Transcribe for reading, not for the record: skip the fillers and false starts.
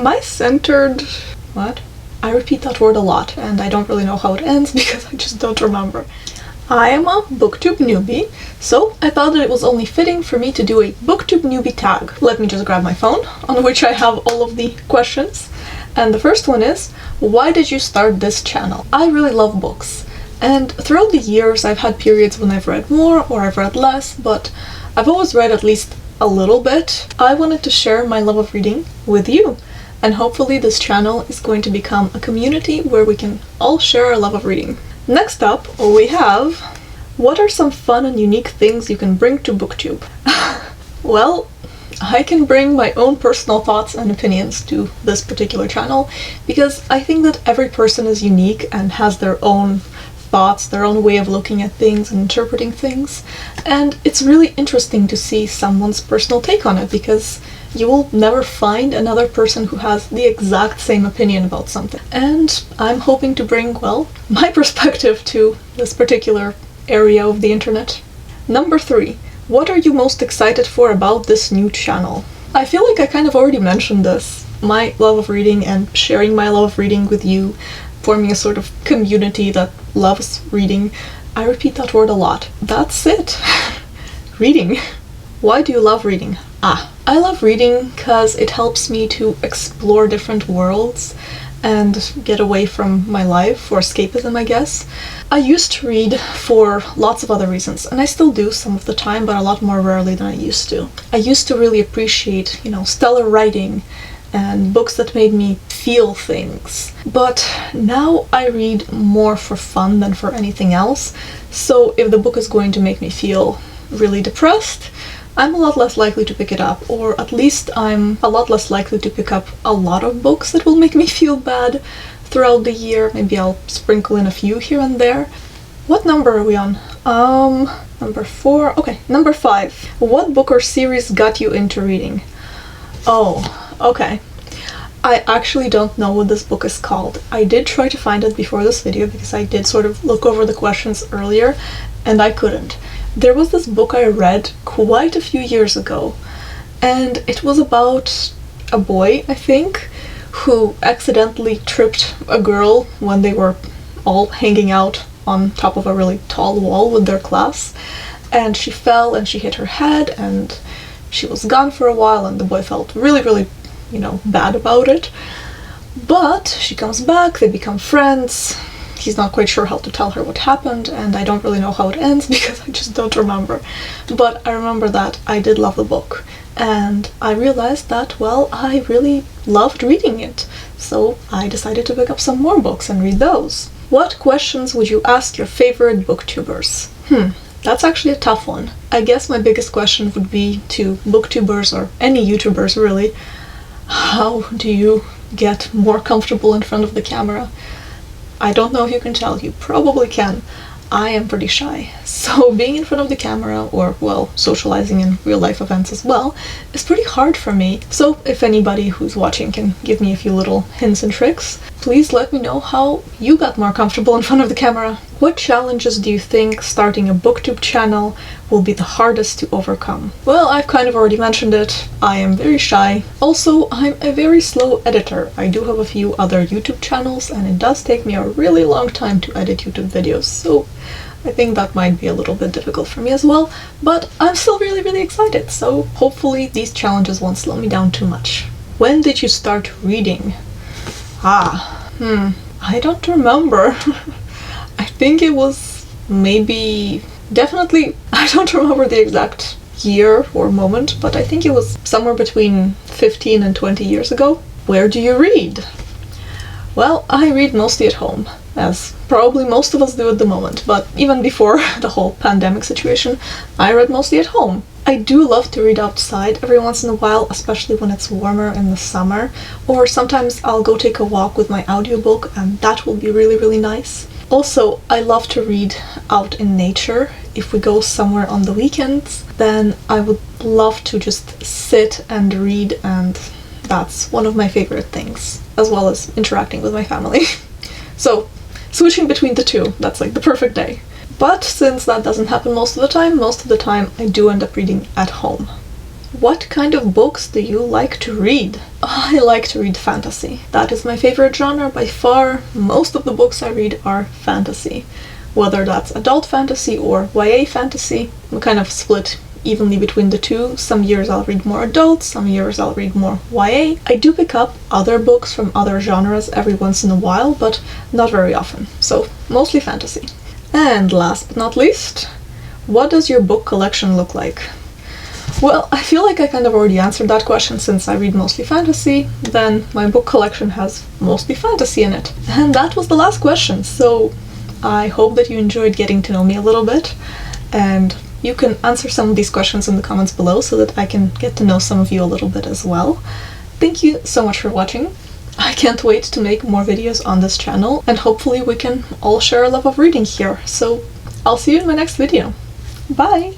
Am I centered? What? I repeat that word a lot, and I don't really know how it ends because I just don't remember. I am a Booktube newbie, so I thought that it was only fitting for me to do a Booktube Newbie Tag. Let me just grab my phone, on which I have all of the questions. And the first one is, why did you start this channel? I really love books, and throughout the years I've had periods when I've read more or I've read less, but I've always read at least a little bit. I wanted to share my love of reading with you, and hopefully this channel is going to become a community where we can all share our love of reading. Next up, we have, what are some fun and unique things you can bring to Booktube? Well, I can bring my own personal thoughts and opinions to this particular channel because I think that every person is unique and has their own thoughts, their own way of looking at things and interpreting things, and it's really interesting to see someone's personal take on it because you will never find another person who has the exact same opinion about something. And I'm hoping to bring, well, my perspective to this particular area of the internet. Number 3. What are you most excited for about this new channel? I feel like I kind of already mentioned this. My love of reading and sharing my love of reading with you, forming a sort of community that loves reading. I repeat that word a lot. That's it. Reading. Why do you love reading? I love reading because it helps me to explore different worlds and get away from my life for escapism, I guess. I used to read for lots of other reasons, and I still do some of the time, but a lot more rarely than I used to. I used to really appreciate, stellar writing and books that made me feel things. But now I read more for fun than for anything else, so if the book is going to make me feel really depressed, I'm a lot less likely to pick it up, or at least I'm a lot less likely to pick up a lot of books that will make me feel bad throughout the year. Maybe I'll sprinkle in a few here and there. What number are we on? Number 4. Okay, number 5. What book or series got you into reading? Oh, okay. I actually don't know what this book is called. I did try to find it before this video because I did sort of look over the questions earlier, and I couldn't. There was this book I read quite a few years ago, and it was about a boy, I think, who accidentally tripped a girl when they were all hanging out on top of a really tall wall with their class, and she fell and she hit her head and she was gone for a while, and the boy felt really, really, bad about it. But she comes back, they become friends. He's not quite sure how to tell her what happened, and I don't really know how it ends because I just don't remember. But I remember that I did love the book, and I realized that, well, I really loved reading it. So I decided to pick up some more books and read those. What questions would you ask your favorite booktubers? That's actually a tough one. I guess my biggest question would be to booktubers, or any YouTubers really, how do you get more comfortable in front of the camera? I don't know if you can tell, you probably can. I am pretty shy, so being in front of the camera, or, well, socializing in real life events as well, is pretty hard for me. So if anybody who's watching can give me a few little hints and tricks, please let me know how you got more comfortable in front of the camera. What challenges do you think starting a booktube channel will be the hardest to overcome? Well, I've kind of already mentioned it. I am very shy. Also, I'm a very slow editor. I do have a few other YouTube channels, and it does take me a really long time to edit YouTube videos, so I think that might be a little bit difficult for me as well, but I'm still really, really excited, so hopefully these challenges won't slow me down too much. When did you start reading? I don't remember. I think it was definitely, I don't remember the exact year or moment, but I think it was somewhere between 15 and 20 years ago. Where do you read? Well, I read mostly at home, as probably most of us do at the moment, but even before the whole pandemic situation, I read mostly at home. I do love to read outside every once in a while, especially when it's warmer in the summer, or sometimes I'll go take a walk with my audiobook, and that will be really, really nice. Also, I love to read out in nature. If we go somewhere on the weekends, then I would love to just sit and read, and that's one of my favorite things, as well as interacting with my family. So, switching between the two, that's like the perfect day. But since that doesn't happen most of the time I do end up reading at home. What kind of books do you like to read? I like to read fantasy. That is my favorite genre by far. Most of the books I read are fantasy. Whether that's adult fantasy or YA fantasy, I'm kind of split evenly between the two. Some years I'll read more adult, some years I'll read more YA. I do pick up other books from other genres every once in a while, but not very often. So, mostly fantasy. And last but not least, what does your book collection look like? Well, I feel like I kind of already answered that question since I read mostly fantasy. Then my book collection has mostly fantasy in it. And that was the last question, so I hope that you enjoyed getting to know me a little bit, and you can answer some of these questions in the comments below so that I can get to know some of you a little bit as well. Thank you so much for watching. I can't wait to make more videos on this channel, and hopefully we can all share a love of reading here. So I'll see you in my next video. Bye!